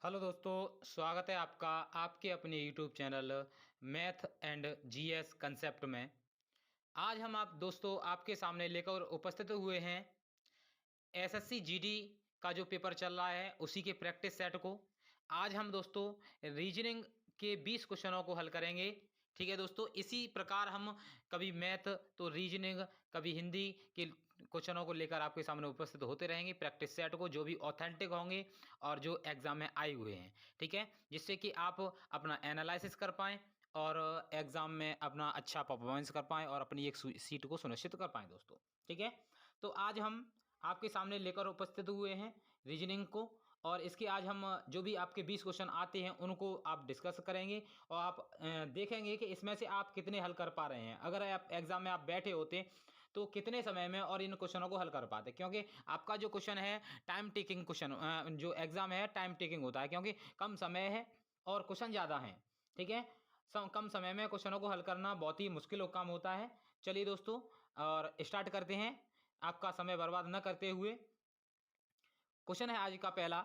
Hello दोस्तों, स्वागत है आपका आपके अपने YouTube channel math and GS concept में। आज हम आप दोस्तों आपके सामने लेकर उपस्थित हुए हैं एसएससी जीडी का जो पेपर चल रहा है उसी के प्रैक्टिस सेट को। आज हम दोस्तों रीजनिंग के 20 क्वेश्चनों को हल करेंगे। ठीक है दोस्तों, इसी प्रकार हम कभी मैथ तो रीजनिंग, कभी हिंदी के क्वेश्चनों को लेकर आपके सामने उपस्थित होते रहेंगे प्रैक्टिस सेट को, जो भी ऑथेंटिक होंगे और जो एग्जाम में आए हुए हैं। ठीक है, जिससे कि आप अपना एनालिसिस कर पाएँ और एग्जाम में अपना अच्छा परफॉर्मेंस कर पाएँ और अपनी एक सीट को सुनिश्चित कर पाएँ दोस्तों। ठीक है, तो आज हम आपके सामने लेकर उपस्थित हुए हैं रीजनिंग को, और इसके आज हम जो भी आपके 20 क्वेश्चन आते हैं उनको आप डिस्कस करेंगे और आप देखेंगे कि इसमें से आप कितने हल कर पा रहे हैं। अगर आप एग्जाम में आप बैठे होते तो कितने समय में और इन क्वेश्चनों को हल कर पाते, क्योंकि आपका जो क्वेश्चन है टाइम टेकिंग क्वेश्चन, जो एग्जाम है टाइम टेकिंग होता है, क्योंकि कम समय है और क्वेश्चन ज़्यादा हैं। ठीक है, कम समय में क्वेश्चनों को हल करना बहुत ही मुश्किल काम होता है। चलिए दोस्तों, और स्टार्ट करते हैं आपका समय बर्बाद न करते हुए। क्वेश्चन है आज का पहला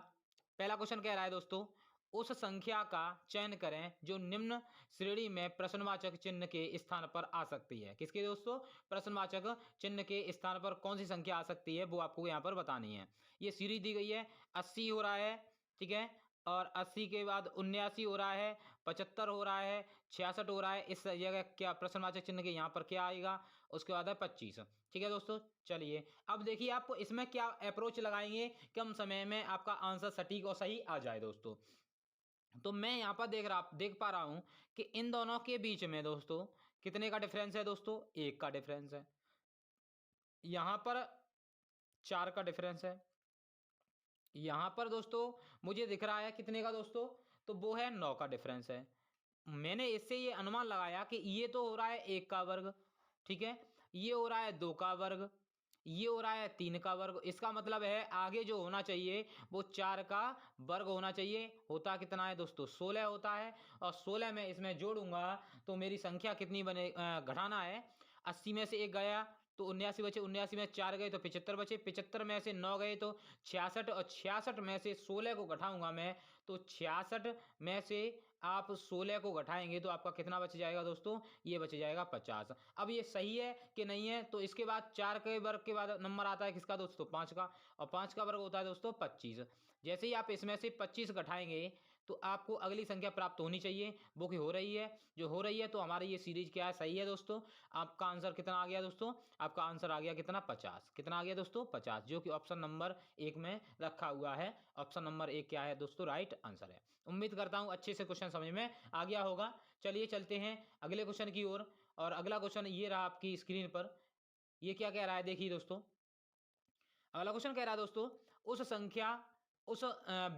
पहला क्वेश्चन कह रहा है दोस्तों, उस संख्या का चयन करें जो निम्न श्रेणी में प्रश्नवाचक चिन्ह के स्थान पर आ सकती है। किसके दोस्तों? प्रश्नवाचक चिन्ह के स्थान पर कौन सी संख्या आ सकती है वो आपको यहाँ पर बतानी है। ये सीरीज दी गई है, 80 हो रहा है, ठीक है, और 80 के बाद 79 हो रहा है, 75 हो रहा है, 66 हो रहा है। इस जगह क्या प्रश्नवाचक चिन्ह के यहाँ पर क्या आएगा? उसके बाद है 25। ठीक है दोस्तों, चलिए अब देखिए आप इसमें क्या अप्रोच लगाएंगे कम समय में आपका आंसर सटीक और सही आ जाए दोस्तों। तो मैं यहाँ पर देख पा रहा हूं कि इन दोनों के बीच में दोस्तों कितने का डिफरेंस है दोस्तों? 1 का डिफरेंस है। यहाँ पर 4 का डिफरेंस है। यहाँ पर दोस्तों मुझे दिख रहा है कितने का दोस्तों? तो वो है 9 का डिफरेंस है। मैंने इससे ये अनुमान लगाया कि ये तो हो रहा है 1 का वर्ग, ठीक है, ये हो रहा है 2 का वर्ग, ये हो रहा है 3 का वर्ग। इसका मतलब है आगे जो होना चाहिए वो 4 का वर्ग होना चाहिए। होता कितना है दोस्तों? 16 होता है, और 16 में इसमें जोड़ूंगा तो मेरी संख्या कितनी बने, घटाना है। 80 में से 1 गया तो 79 बचे, 79 में 4 गए तो 75 बचे, 75 में से 9 गए तो 66, और 66 में से 16 को घटाऊंगा मैं तो 66 में से आप 16 को घटाएंगे तो आपका कितना बच जाएगा दोस्तों? ये बच जाएगा 50। अब ये सही है कि नहीं है? तो इसके बाद 4 के वर्ग के बाद नंबर आता है किसका दोस्तों? 5 का, और 5 का वर्ग होता है दोस्तों 25। जैसे ही आप इसमें से 25 घटाएंगे तो आपको अगली संख्या प्राप्त होनी चाहिए, वो की हो रही है। जो हो रही है तो हमारी ये सीरीज क्या है? सही है दोस्तों। आपका आंसर कितना आ गया दोस्तों? आपका आंसर आ गया कितना? 50। कितना आ गया दोस्तों? 50, जो कि ऑप्शन नंबर 1 में रखा हुआ है। ऑप्शन नंबर 1 क्या है दोस्तों? राइट आंसर है। उम्मीद करता हूं अच्छे से क्वेश्चन समझ में आ गया होगा। चलिए चलते हैं अगले क्वेश्चन की ओर, और अगला क्वेश्चन ये रहा आपकी स्क्रीन पर। ये क्या कह रहा है देखिए दोस्तों। अगला क्वेश्चन कह रहा है दोस्तों, उस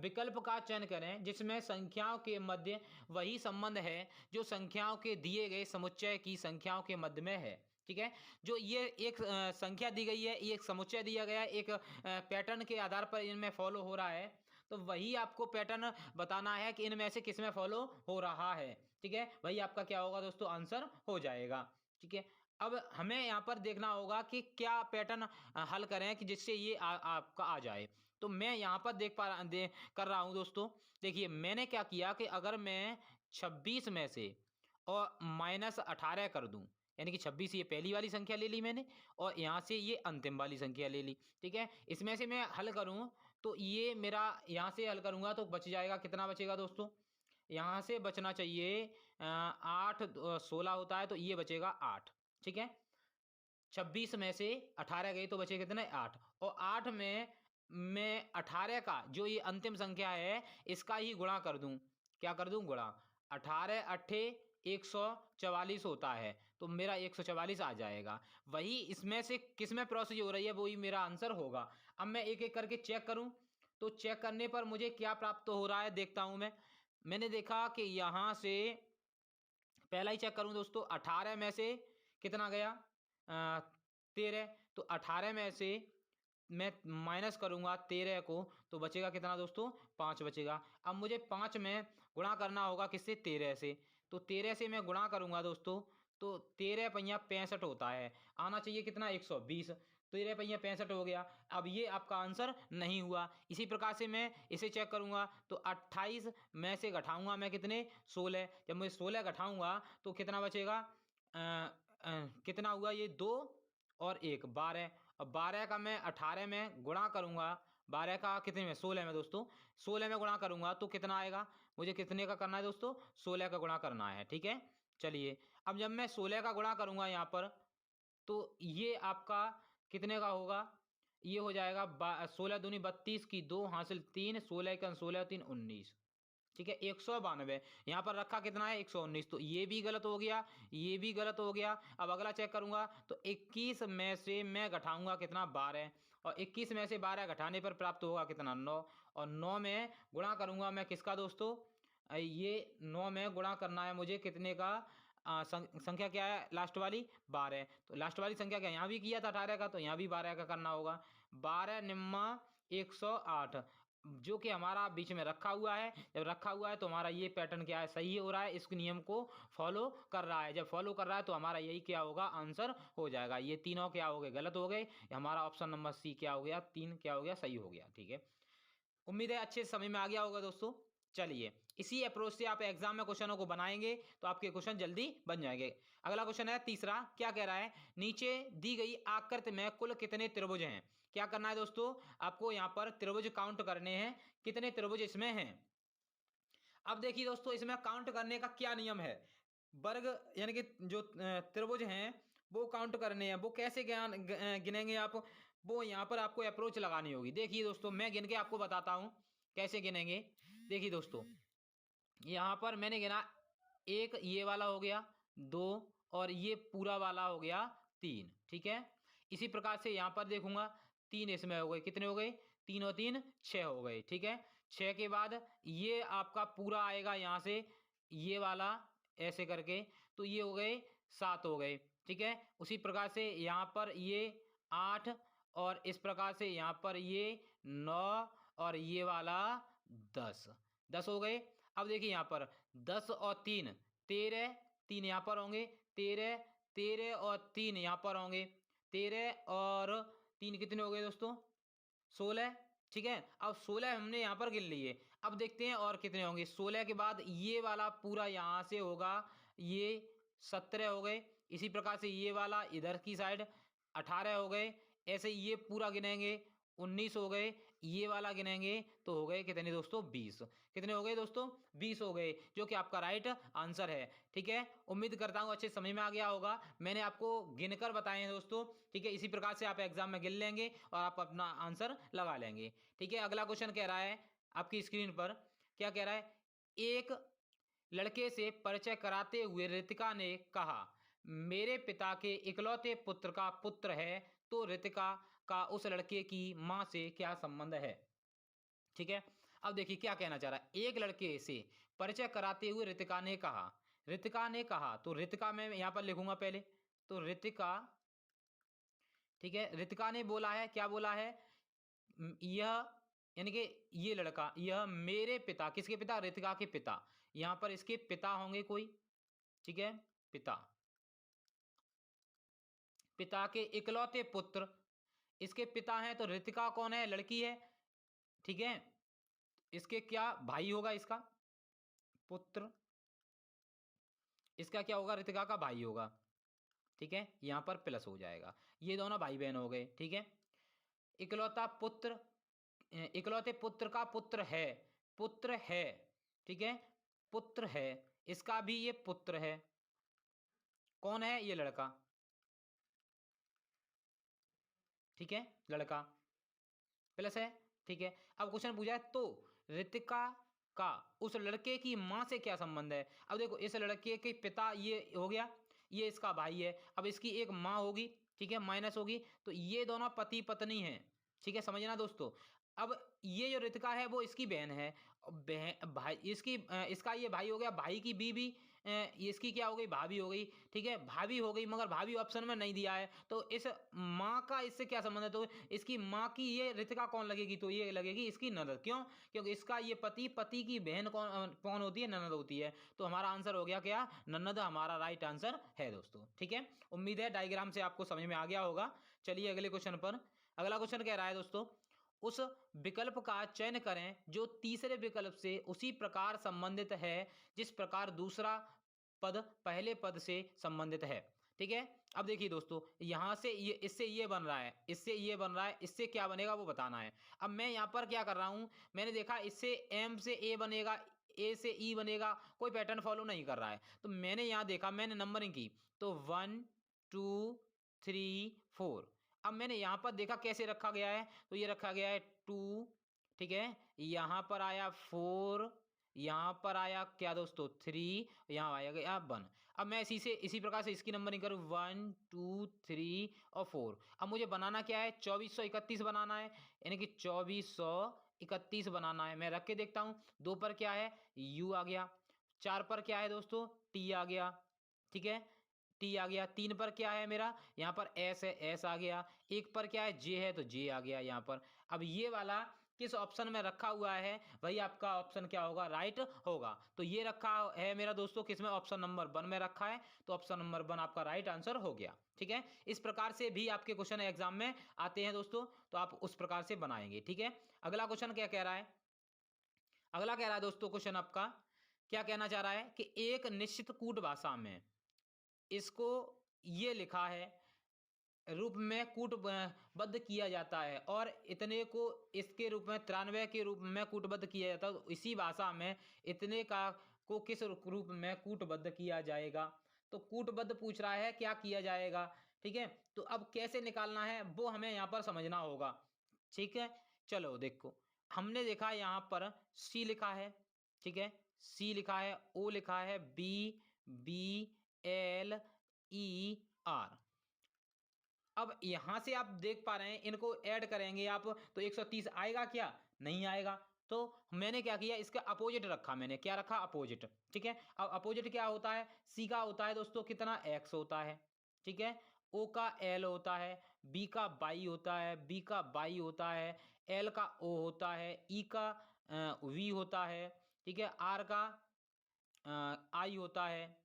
विकल्प का चयन करें जिसमें संख्याओं के मध्य वही संबंध है जो संख्याओं के दिए गए समुच्चय की संख्याओं के मध्य में है। ठीक है, जो ये एक संख्या दी गई है, ये एक समुच्चय दिया गया है, एक पैटर्न के आधार पर इनमें फॉलो हो रहा है, तो वही आपको पैटर्न बताना है कि इनमें से किसमें फॉलो हो रहा है। ठीक है, वही आपका क्या होगा दोस्तों? आंसर हो जाएगा। ठीक है, अब हमें यहाँ पर देखना होगा कि क्या पैटर्न हल करें कि जिससे ये आपका आ जाए। तो मैं यहाँ पर कर रहा हूँ दोस्तों। देखिए मैंने क्या किया कि अगर मैं 26 में से और -18 कर दूं, यानी कि 26 ये पहली वाली संख्या ले ली मैंने, और यहाँ से ये अंतिम वाली संख्या ले ली। ठीक है, इसमें से मैं हल करूँ तो ये मेरा यहाँ से हल करूँगा तो बच जाएगा, कितना बचेगा दोस्तों? यहाँ से बचना चाहिए 8, 16 होता है तो ये बचेगा 8। ठीक है, 26 में से 18 गए तो बचे कितने? 8, और 8 में मैं 18 का जो ये अंतिम संख्या है इसका ही गुणा कर दूं। क्या कर दूं? गुणा। 18 अट्ठे 144 होता है, तो मेरा 144 आ जाएगा। वही इसमें से किस में प्रोसेस हो रही है वही मेरा आंसर होगा। अब मैं एक एक करके चेक करूं तो चेक करने पर मुझे क्या प्राप्त हो रहा है देखता हूं मैं। मैंने देखा कि यहाँ से पहला ही चेक करूं दोस्तों, 18 में से कितना गया? 13। तो 18 में से मैं माइनस करूंगा 13 को तो बचेगा कितना दोस्तों? 5 बचेगा। अब मुझे 5 में गुणा करना होगा किससे? 13 से। तो 13 से मैं गुणा करूंगा दोस्तों तो 13 पंजा 65 होता है, आना चाहिए कितना? 120। तो ये 65 हो गया। अब ये आपका आंसर नहीं हुआ। इसी प्रकार से मैं इसे चेक करूंगा तो 28 में से घटाऊंगा मैं कितने, 16। जब मैं 16 घटाऊंगा तो कितना बचेगा, कितना हुआ ये, 2 और 1 12। अब 12 का मैं 18 में गुणा करूंगा, 12 का कितने में, 16 में दोस्तों, 16 में गुणा करूंगा तो कितना आएगा, मुझे कितने का करना है दोस्तों, 16 का गुणा करना है। ठीक है, चलिए अब जब मैं 16 का गुणा करूंगा यहाँ पर तो ये आपका कितने का होगा, ये हो जाएगा 16 दूनी 32 की 2 हासिल 3, 16 का 16 3 19। ठीक है, 192 यहाँ पर रखा कितना है, 119। तो ये भी गलत हो गया, ये भी गलत हो गया। अब अगला चेक करूंगा तो 21 में से मैं घटाऊंगा कितना, 12, और 21 में से 12 घटाने पर प्राप्त होगा कितना, 9, और 9 में गुणा करूंगा मैं किसका दोस्तों, ये 9 में गुणा करना है मुझे कितने का, संख्या क्या है लास्ट वाली, 12। तो लास्ट वाली संख्या क्या, यहाँ भी किया था 18 का, तो यहाँ भी 12 का करना होगा। 12 निम्मा 108, जो कि हमारा बीच में रखा हुआ है। जब रखा हुआ है तो हमारा ये पैटर्न क्या है, सही हो रहा है, इस नियम को फॉलो कर रहा है। जब फॉलो कर रहा है तो हमारा यही क्या होगा, आंसर हो जाएगा। ये तीनों क्या हो गए, गलत हो गए। हमारा ऑप्शन नंबर सी क्या हो गया, 3 क्या हो गया, सही हो गया। ठीक है, उम्मीद है अच्छे से समझ में आ गया होगा दोस्तों। चलिए इसी अप्रोच से आप एग्जाम में क्वेश्चनों को बनाएंगे तो आपके क्वेश्चन जल्दी बन जाएंगे। अगला क्वेश्चन है तीसरा, क्या कह रहा है, नीचे दी गई आकृति में कुल कितने त्रिभुज हैं। क्या करना है दोस्तों, आपको यहाँ पर त्रिभुज काउंट करने हैं, कितने त्रिभुज इसमें हैं। अब देखिए दोस्तों, इसमें काउंट करने का क्या नियम है, वर्ग यानी कि जो त्रिभुज हैं वो काउंट करने हैं। वो कैसे गिनेंगे आप, वो यहाँ पर आपको अप्रोच लगानी होगी। देखिए दोस्तों, मैं गिन के आपको बताता हूँ कैसे गिनेंगे। देखिए दोस्तों, यहाँ पर मैंने गिना, एक ये वाला हो गया, 2, और ये पूरा वाला हो गया 3। ठीक है, इसी प्रकार से यहाँ पर देखूंगा 3 इसमें हो गए, कितने हो गए, 3 और 3 6 हो गए। ठीक है, 6 के बाद ये आपका पूरा आएगा यहाँ से, ये वाला ऐसे करके, तो ये हो गए 7 हो गए। ठीक है, उसी प्रकार से यहाँ पर ये 8, और इस प्रकार से यहाँ पर ये 9, और ये वाला 10 हो गए। अब देखिए यहाँ पर 10 और 3 13, 3 यहाँ पर होंगे 13, 13 और 3 यहाँ पर होंगे 13, और 3 कितने हो गए दोस्तों, 16। ठीक है, अब 16 हमने यहाँ पर गिन लिए। अब देखते हैं और कितने होंगे। 16 के बाद ये वाला पूरा यहाँ से होगा, ये 17 हो गए। इसी प्रकार से ये वाला इधर की साइड 18 हो गए। ऐसे ये पूरा गिनेंगे 19 हो गए। ये वाला गिनेंगे तो हो गए कितने दोस्तों, 20। कितने हो गए दोस्तों, 20 हो गए, जो कि आपका राइट आंसर है। ठीक है, उम्मीद करता हूँ अच्छे समझ में आ गया होगा। मैंने आपको गिनकर बताए हैं दोस्तों। ठीक है, इसी प्रकार से आप एग्जाम में गिन लेंगे और आप अपना आंसर लगा लेंगे। ठीक है, अगला क्वेश्चन कह रहा है आपकी स्क्रीन पर, क्या कह रहा है, एक लड़के से परिचय कराते हुए रितिका ने कहा, मेरे पिता के इकलौते पुत्र का पुत्र है, तो रितिका का उस लड़के की मां से क्या संबंध है। ठीक है, अब देखिए क्या कहना चाह रहा है, एक लड़के से परिचय कराते हुए रितिका ने कहा, रितिका ने कहा, तो रितिका मैं यहां पर लिखूंगा पहले, तो रितिका, ठीक है, रितिका ने बोला है, क्या बोला है, यह यानी कि ये लड़का, यह मेरे पिता, किसके पिता, रितिका के पिता, यहां पर इसके पिता होंगे कोई। ठीक है, पिता, पिता के इकलौते पुत्र, इसके पिता हैं, तो रितिका कौन है, लड़की है। ठीक है, इसके क्या भाई होगा, इसका पुत्र, इसका क्या होगा, रितिका का भाई होगा। ठीक है, यहां पर प्लस हो जाएगा, ये दोनों भाई बहन हो गए। ठीक है, इकलौता पुत्र, इकलौते पुत्र का पुत्र है, पुत्र है। ठीक है, पुत्र है, इसका भी ये पुत्र है, कौन है, ये लड़का। ठीक है, लड़का प्लस है। ठीक है, अब क्वेश्चन पूछा है, तो रितिका का उस लड़के की मां से क्या संबंध है। अब देखो, इस लड़के के पिता ये हो गया, ये इसका भाई है, अब इसकी एक मां होगी। ठीक है, माइनस होगी, तो ये दोनों पति पत्नी हैं। ठीक है, समझना दोस्तों। अब ये जो रितिका है वो इसकी बहन है, बहन भाई इसकी, इसका ये भाई हो गया, भाई की बीवी, इसकी क्या हो गई, भाभी हो गई। ठीक है, भाभी हो गई, मगर भाभी ऑप्शन में नहीं दिया है, तो इस माँ का इससे क्या संबंध है, तो इसकी माँ की ये रितिका कौन लगेगी, तो ये लगेगी इसकी ननद। क्यों, क्योंकि इसका ये पति, पति की बहन कौन कौन होती है, ननद होती है। तो हमारा आंसर हो गया क्या, ननद हमारा राइट आंसर है दोस्तों। ठीक है, उम्मीद है डायग्राम से आपको समझ में आ गया होगा। चलिए अगले क्वेश्चन पर। अगला क्वेश्चन कह रहा है दोस्तों, उस विकल्प का चयन करें जो तीसरे विकल्प से उसी प्रकार संबंधित है जिस प्रकार दूसरा पद पहले पद से संबंधित है। ठीक है, अब देखिए दोस्तों, यहां से ये इससे ये बन रहा है, इससे ये बन रहा है, इससे क्या बनेगा वो बताना है। अब मैं यहां पर क्या कर रहा हूं, मैंने देखा इससे एम से ए बनेगा, ए से ई बनेगा, कोई पैटर्न फॉलो नहीं कर रहा है। तो मैंने यहां देखा, मैंने नंबरिंग की तो 1 2 3 4। अब मैंने यहां पर देखा कैसे रखा गया है, तो ये रखा गया है 2, ठीक है, यहां पर आया 4, यहां पर आया क्या दोस्तों 3, यहां आया गया 1। अब मैं इसी प्रकार से इसकी नंबरिंग करूं 1 2 3 और 4। अब मुझे बनाना क्या है, 2431 बनाना है, यानी कि 2431 बनाना है। मैं रख के देखता हूं, 2 पर क्या है, u आ गया, 4 पर क्या है दोस्तों, t आ गया, ठीक है, टी आ गया, 3 पर क्या है मेरा, यहाँ पर एस है, एस आ गया, 1 पर क्या है, जे है, तो जे आ गया यहाँ पर। अब ये वाला किस ऑप्शन में रखा हुआ है, वही आपका ऑप्शन क्या होगा, राइट होगा। तो ये रखा है मेरा दोस्तों किसमें, ऑप्शन नंबर 1 में रखा है, तो ऑप्शन नंबर 1 आपका राइट आंसर हो गया। ठीक है, इस प्रकार से भी आपके क्वेश्चन एग्जाम में आते हैं दोस्तों, तो आप उस प्रकार से बनाएंगे। ठीक है, अगला क्वेश्चन क्या कह रहा है, अगला कह रहा है दोस्तों क्वेश्चन आपका क्या कहना चाह रहा है कि एक निश्चित कूट भाषा में इसको ये लिखा है रूप में कूटबद्ध किया जाता है और इतने को इसके रूप में 93 के रूप में कूटबद्ध किया जाता है, तो इसी भाषा में इतने का को किस रूप में कूटबद्ध किया जाएगा। तो कूटबद्ध पूछ रहा है क्या किया जाएगा। ठीक है, तो अब कैसे निकालना है वो हमें यहाँ पर समझना होगा। ठीक है, चलो देखो, हमने देखा यहाँ पर सी लिखा है, ठीक है, सी लिखा है, ओ लिखा है, B B L E R. अब यहां से आप देख पा रहे हैं, इनको ऐड करेंगे आप तो 130 आएगा क्या, नहीं आएगा। तो मैंने क्या किया, इसका अपोजिट रखा, मैंने क्या रखा, अपोजिट। ठीक है, अब अपोजिट क्या होता है, सी का होता है दोस्तों कितना, एक्स होता है, ठीक है, ओ का एल होता है, बी का बाई होता है, बी का बाई होता है, एल का ओ होता है, ई का वी होता है, ठीक है, आर का आई होता है।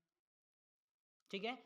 ठीक है,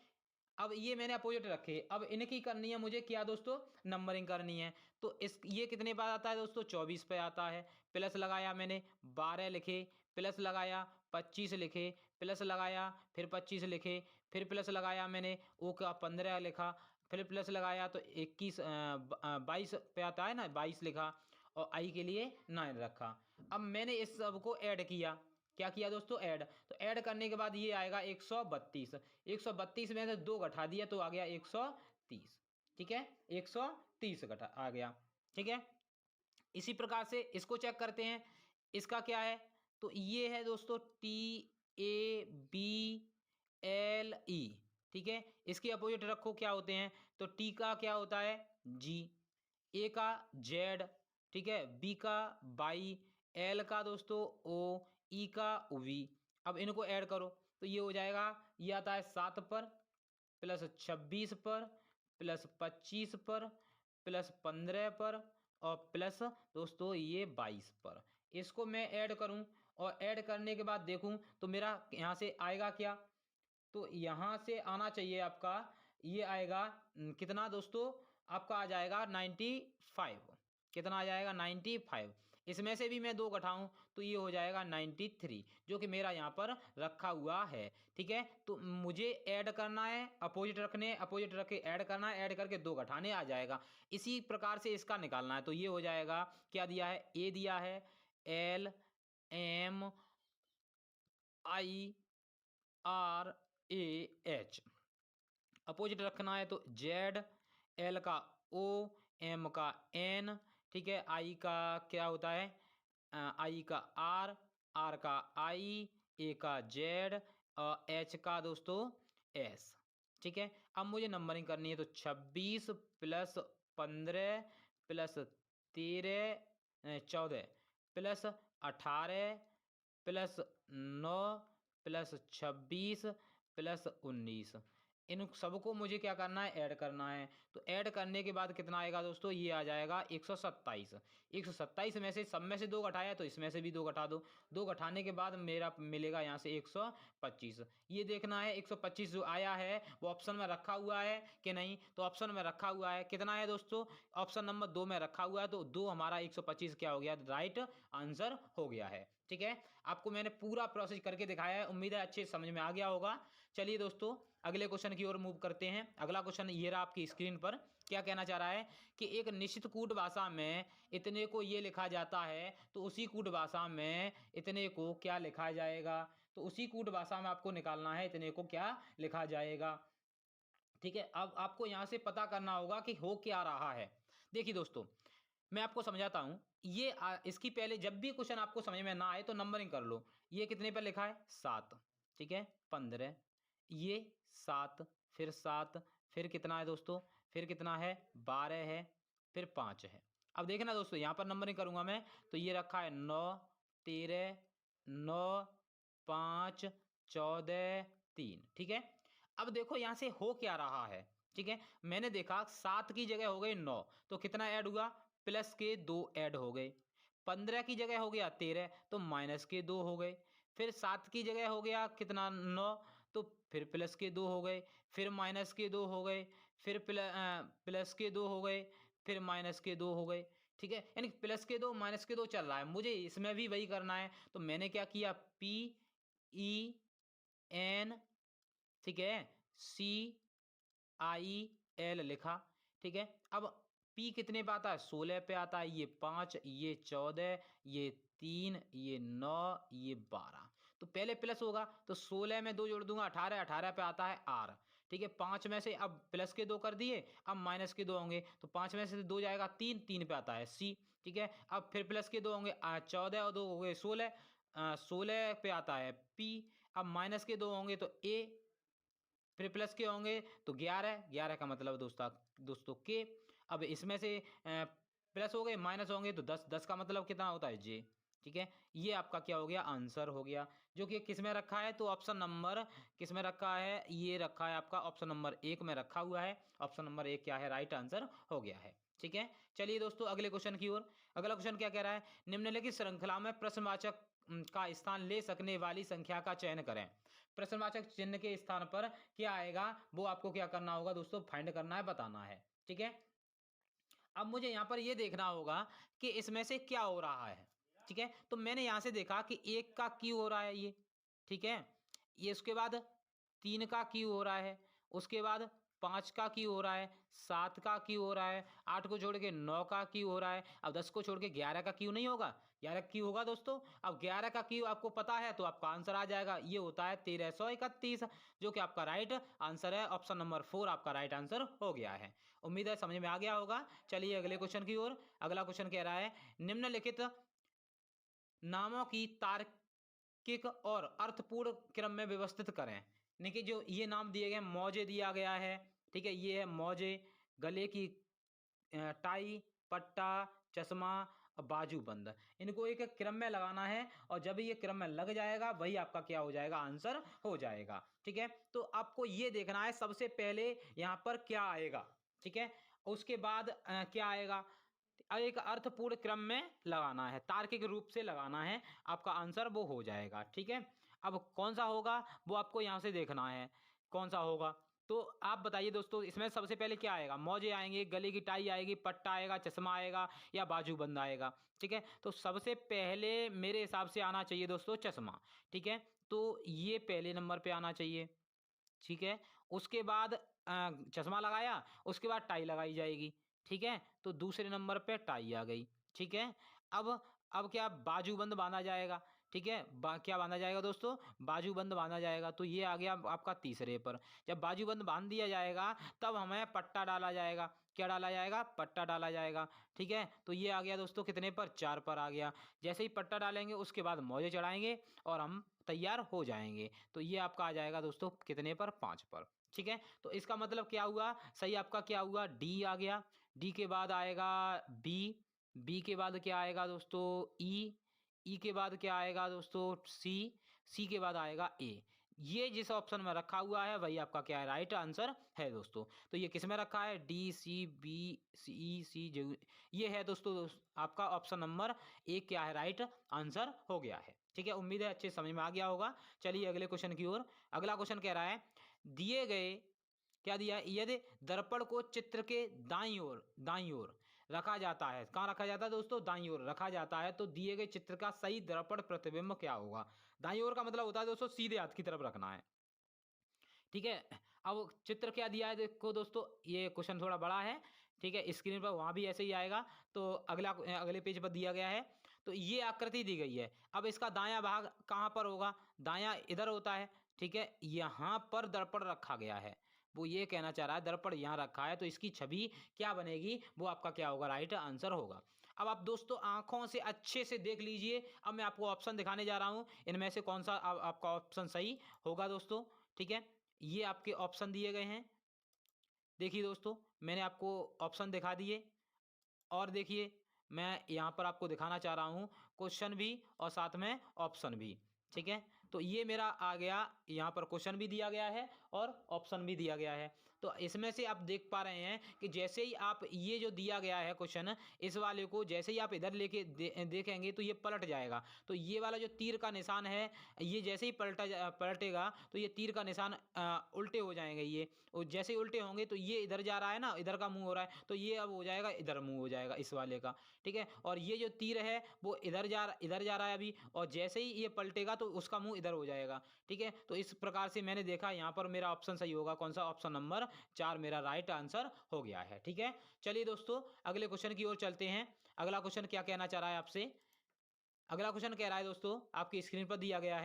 अब ये मैंने अपोजिट रखे, अब इनकी करनी है मुझे क्या दोस्तों, नंबरिंग करनी है। तो इस ये कितने पे आता है दोस्तों, 24 पे आता है। प्लस लगाया मैंने, 12 लिखे, प्लस लगाया 25 लिखे, प्लस लगाया फिर 25 लिखे, फिर प्लस लगाया मैंने, ओ का 15 लिखा, फिर प्लस लगाया तो 22 पे आता है ना, 22 लिखा, और आई के लिए 9 रखा। अब मैंने इस सबको ऐड किया, क्या किया दोस्तों, ऐड। तो ऐड करने के बाद ये आएगा 132, 132 में से 2 घटा दिया तो आ गया 130। ठीक है, 130 घटा आ गया। ठीक है, इसी प्रकार से इसको चेक करते हैं, इसका क्या है, तो ये है दोस्तों T A B L E. ठीक है, इसके अपोजिट रखो क्या होते हैं, तो टी का क्या होता है, जी, ए का जेड, ठीक है, बी का बाई, एल का दोस्तों ओ, ई का वी। अब इनको ऐड करो तो ये हो जाएगा, ये आता है 7 पर, प्लस 26 पर, प्लस 25 पर, प्लस 15 पर, और प्लस दोस्तों ये 22 पर। इसको मैं ऐड करूं और ऐड करने के बाद देखूं तो मेरा यहाँ से आएगा क्या, तो यहाँ से आना चाहिए आपका, ये आएगा कितना दोस्तों, आपका आ जाएगा 95। कितना आ जाएगा, 95। इसमें से भी मैं 2 घटाऊं तो ये हो जाएगा 93, जो कि मेरा यहाँ पर रखा हुआ है। ठीक है, तो मुझे ऐड करना है, अपोजिट रखने, अपोजिट रख के ऐड करना है, ऐड करके 2 घटाने आ जाएगा। इसी प्रकार से इसका निकालना है, तो ये हो जाएगा, क्या दिया है, ए दिया है, L M I R A H. Opposite रखना है तो जेड, एल का ओ, एम का एन, ठीक है, आई का क्या होता है, आई का आर, आर का आई, ए का जेड, और एच का दोस्तों एस। ठीक है, अब मुझे नंबरिंग करनी है, तो 26 plus 15 plus 13 14 plus 18 plus 9 plus 26 plus 19, इन सबको मुझे क्या करना है, ऐड करना है। तो ऐड करने के बाद कितना आएगा दोस्तों, ये आ जाएगा 127। 127 में से सब में से 2 घटाया तो इसमें से भी 2 घटा दो। 2 घटाने के बाद मेरा मिलेगा यहाँ से 125। ये देखना है 125 जो आया है वो ऑप्शन में रखा हुआ है कि नहीं। तो ऑप्शन में रखा हुआ है, कितना है दोस्तों, ऑप्शन नंबर 2 में रखा हुआ है। तो 2 हमारा 125 क्या हो गया, राइट आंसर हो गया है। ठीक है, आपको मैंने पूरा प्रोसेस करके दिखाया है, उम्मीद है अच्छे समझ में आ गया होगा। चलिए दोस्तों अगले क्वेश्चन की ओर मूव करते हैं। अगला क्वेश्चन ये रहा आपकी स्क्रीन पर। क्या कहना चाह रहा है कि एक निश्चित कूट भाषा में इतने को ये लिखा जाता है, तो उसी कूट भाषा में इतने को क्या लिखा जाएगा। तो उसी कूट भाषा में आपको निकालना है इतने को क्या लिखा जाएगा। ठीक है, अब आपको यहाँ से पता करना होगा कि हो क्या रहा है। देखिए दोस्तों मैं आपको समझाता हूँ। ये इसकी पहले जब भी क्वेश्चन आपको समझ में ना आए तो नंबरिंग कर लो। ये कितने पर लिखा है, 7। ठीक है, 15, ये 7, फिर 7, फिर कितना है दोस्तों, फिर कितना है, 12 है, फिर 5 है। अब देखना दोस्तों यहाँ पर नंबरिंग करूंगा मैं, तो ये रखा है 9, 13, 9, 5, 14, 3। ठीक है, अब देखो यहाँ से हो क्या रहा है। ठीक है, मैंने देखा 7 की जगह हो गई 9, तो कितना ऐड हुआ, प्लस के 2 ऐड हो गए। 15 की जगह हो गया 13, तो माइनस के 2 हो गए। फिर 7 की जगह हो गया कितना, 9, तो फिर प्लस के 2 हो गए, फिर माइनस के 2 हो गए, फिर प्लस के 2 हो गए, फिर माइनस के 2 हो गए। ठीक है, यानी प्लस के 2 माइनस के 2 चल रहा है, मुझे इसमें भी वही करना है। तो मैंने क्या किया, PEN, ठीक है, CIL लिखा। ठीक है, अब P कितने पे आता है, 16 पे आता है। ये 5, ये 14, ये 3, ये 9, ये 12। तो पहले प्लस होगा तो 16 में 2 जोड़ दूंगा, 18, 18 पे आता है R। ठीक है, 5 में से अब प्लस के 2 कर दिए, अब माइनस के 2 होंगे, तो 5 में से 2 जाएगा 3, 3 पे आता है C। ठीक है, अब फिर प्लस के 2 होंगे, 14 और 2 हो गए 16, 16 पे आता है P। अब माइनस के 2 होंगे तो A, फिर प्लस के होंगे तो 11, 11 का मतलब दोस्तों के। अब इसमें से प्लस हो गए, माइनस होंगे तो 10, 10 का मतलब कितना होता है, जे। ठीक है, ये आपका क्या हो गया, आंसर हो गया, जो कि किस में रखा है, तो ऑप्शन नंबर किस में रखा है, ये रखा है आपका ऑप्शन नंबर 1 में रखा हुआ है। ऑप्शन नंबर 1 क्या है, राइट आंसर हो गया है। ठीक है, चलिए दोस्तों अगले क्वेश्चन की ओर। अगला क्वेश्चन क्या कह रहा है, निम्नलिखित श्रृंखला में प्रश्नवाचक का स्थान ले सकने वाली संख्या का चयन करें। प्रश्नवाचक चिन्ह के स्थान पर क्या आएगा वो आपको क्या करना होगा दोस्तों, फाइंड करना है, बताना है। ठीक है, अब मुझे यहाँ पर ये देखना होगा कि इसमें से क्या हो रहा है। ठीक है, तो मैंने यहाँ से देखा कि 1 का क्यू हो रहा है ये। ठीक है, ये उसके बाद 3 का क्यू हो रहा है, उसके बाद 5 का क्यू हो रहा है, 7 का क्यू हो रहा है, 8 को छोड़ के 9 का क्यू हो रहा है। अब 10 को छोड़ के 11 का क्यू नहीं होगा, 11 क्यू होगा दोस्तों। अब 11 का क्यू आपको पता है तो आपका आंसर आ जाएगा, ये होता है 1331, जो कि आपका राइट आंसर है। ऑप्शन नंबर 4 आपका राइट आंसर हो गया है। उम्मीद है समझ में आ गया होगा। चलिए अगले क्वेश्चन की ओर। अगला क्वेश्चन कह रहा है, निम्नलिखित नामों की तार्किक और अर्थपूर्ण क्रम में व्यवस्थित करें। यानी कि जो ये नाम दिए गए, मौजे दिया गया है। ठीक है, ये है मौजे, गले की टाई, पट्टा, चश्मा, बाजूबंद, इनको एक एक क्रम में लगाना है, और जब ये क्रम में लग जाएगा वही आपका क्या हो जाएगा, आंसर हो जाएगा। ठीक है, तो आपको ये देखना है सबसे पहले यहाँ पर क्या आएगा। ठीक है, उसके बाद क्या आएगा, एक अर्थपूर्ण क्रम में लगाना है, तार्किक रूप से लगाना है, आपका आंसर वो हो जाएगा। ठीक है, अब कौन सा होगा वो आपको यहाँ से देखना है, कौन सा होगा। तो आप बताइए दोस्तों, इसमें सबसे पहले क्या आएगा, मौजे आएंगे, गले की टाई आएगी, पट्टा आएगा, चश्मा आएगा, या बाजूबंद आएगा। ठीक है, तो सबसे पहले मेरे हिसाब से आना चाहिए दोस्तों चश्मा। ठीक है, तो ये पहले नंबर पे आना चाहिए। ठीक है, उसके बाद चश्मा लगाया, उसके बाद टाई लगाई जाएगी। ठीक है, तो दूसरे नंबर पे टाई आ गई। ठीक है, अब क्या, बाजूबंद बांधा जाएगा। ठीक है, क्या बांधा जाएगा दोस्तों, बाजूबंद बांधा जाएगा। तो ये आ गया आपका तीसरे पर। जब बाजूबंद बांध दिया जाएगा तब हमें पट्टा डाला जाएगा। क्या डाला जाएगा, पट्टा डाला जाएगा। ठीक है, तो ये आ गया दोस्तों कितने पर, 4 पर आ गया। जैसे ही पट्टा डालेंगे उसके बाद मौजे चढ़ाएंगे और हम तैयार हो जाएंगे। तो ये आपका आ जाएगा दोस्तों कितने पर, 5 पर। ठीक है, तो इसका मतलब क्या हुआ, सही आपका क्या हुआ, डी आ गया। डी के बाद आएगा बी, बी के बाद क्या आएगा दोस्तों, ई, ई के बाद क्या आएगा दोस्तों, सी, सी के बाद आएगा ए। ये जिस ऑप्शन में रखा हुआ है वही आपका क्या है, राइट आंसर है दोस्तों। तो ये किस में रखा है, डी सी बी सी सी ये है दोस्तों आपका ऑप्शन नंबर एक क्या है, राइट आंसर हो गया है। ठीक है, उम्मीद है अच्छे समझ में आ गया होगा। चलिए अगले क्वेश्चन की ओर। अगला क्वेश्चन कह रहा है, दिए गए क्या दिया है, यदि दर्पण को चित्र के दाईं ओर रखा जाता है, कहाँ रखा जाता है दोस्तों, दाईं ओर रखा जाता है, तो दिए गए चित्र का सही दर्पण प्रतिबिंब क्या होगा। दाईं ओर का मतलब होता है दोस्तों सीधे हाथ की तरफ रखना है। ठीक है, अब चित्र क्या दिया है देखो दोस्तों, ये क्वेश्चन थोड़ा बड़ा है। ठीक है, स्क्रीन पर वहां भी ऐसे ही आएगा। तो अगले पेज पर दिया गया है। तो ये आकृति दी गई है। अब इसका दायां भाग कहाँ पर होगा, दायां इधर होता है। ठीक है, यहाँ पर दर्पण रखा गया है, वो ये कहना चाह रहा है दर्पण यहाँ रखा है, तो इसकी छवि क्या बनेगी, वो आपका क्या होगा, राइट आंसर होगा। अब आप दोस्तों आंखों से अच्छे से देख लीजिए। अब मैं आपको ऑप्शन दिखाने जा रहा हूँ, इनमें से कौन सा आपका ऑप्शन सही होगा दोस्तों। ठीक है, ये आपके ऑप्शन दिए गए हैं। देखिए दोस्तों, मैंने आपको ऑप्शन दिखा दिए, और देखिए मैं यहाँ पर आपको दिखाना चाह रहा हूँ क्वेश्चन भी और साथ में ऑप्शन भी। ठीक है, तो ये मेरा आ गया, यहाँ पर क्वेश्चन भी दिया गया है और ऑप्शन भी दिया गया है। तो इसमें से आप देख पा रहे हैं कि जैसे ही आप ये जो दिया गया है क्वेश्चन, इस वाले को जैसे ही आप इधर लेके देखेंगे तो ये पलट जाएगा। तो ये वाला जो तीर का निशान है, ये जैसे ही पलटेगा तो ये तीर का निशान उल्टे हो जाएंगे ये, और जैसे ही उल्टे होंगे तो ये इधर जा रहा है ना, इधर का मुंह हो रहा है, तो ये अब हो जाएगा इधर मुंह हो जाएगा इस वाले का। ठीक है, और ये जो तीर है वो इधर जा रहा है अभी, और जैसे ही ये पलटेगा तो उसका मुंह इधर हो जाएगा। ठीक है, तो इस प्रकार से मैंने देखा यहाँ पर मेरा ऑप्शन सही होगा, कौन सा, ऑप्शन नंबर 4 मेरा राइट आंसर हो गया है। ठीक है, चलिए दोस्तों अगले क्वेश्चन की ओर चलते हैं। अगला क्वेश्चन क्या कहना चाह रहा है आपसे, अगला क्वेश्चन कह रहा है दोस्तों, आपकी स्क्रीन पर दिया